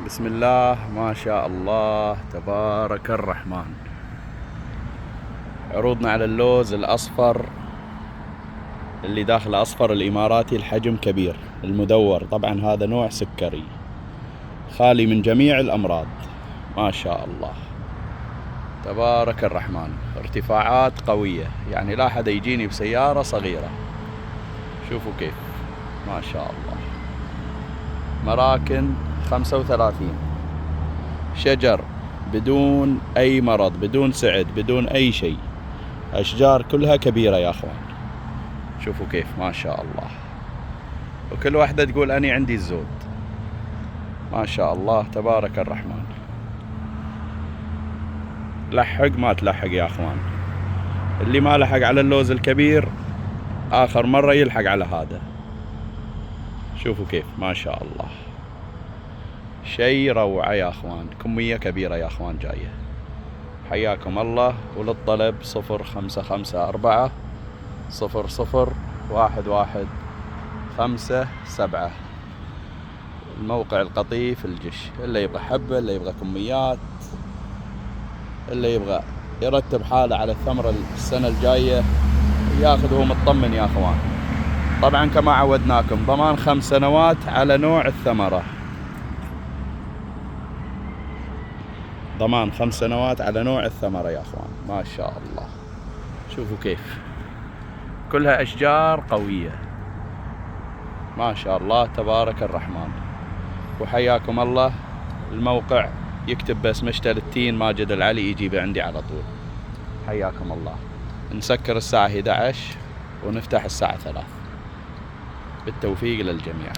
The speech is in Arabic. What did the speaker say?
بسم الله ما شاء الله تبارك الرحمن. عروضنا على اللوز الأصفر اللي داخل أصفر الإماراتي، الحجم كبير المدور، طبعا هذا نوع سكري خالي من جميع الأمراض. ما شاء الله تبارك الرحمن، ارتفاعات قوية، يعني لا حدا يجيني بسيارة صغيرة. شوفوا كيف ما شاء الله. مراكن 35، شجر بدون أي مرض، بدون سعد، بدون أي شيء، أشجار كلها كبيرة يا أخوان. شوفوا كيف ما شاء الله، وكل واحدة تقول أني عندي الزود. ما شاء الله تبارك الرحمن. لحق ما تلحق يا أخوان، اللي ما لحق على اللوز الكبير آخر مرة يلحق على هذا. شوفوا كيف ما شاء الله، شي روعة يا أخوان، كمية كبيرة يا أخوان جاية. حياكم الله. وللطلب 0554001157. الموقع القطيف الجش. اللي يبغى حبة، اللي يبغى كميات، اللي يبغى يرتب حاله على الثمرة السنة الجاية ياخذ وهو مطمن يا أخوان. طبعا كما عودناكم ضمان 5 سنوات على نوع الثمرة، ضمان 5 سنوات على نوع الثمرة يا أخوان. ما شاء الله شوفوا كيف، كلها أشجار قوية ما شاء الله تبارك الرحمن. وحياكم الله. الموقع يكتب بس مشتل التين ماجد العلي يجيب عندي على طول. حياكم الله. نسكر الساعة 11 ونفتح الساعة 3. بالتوفيق للجميع.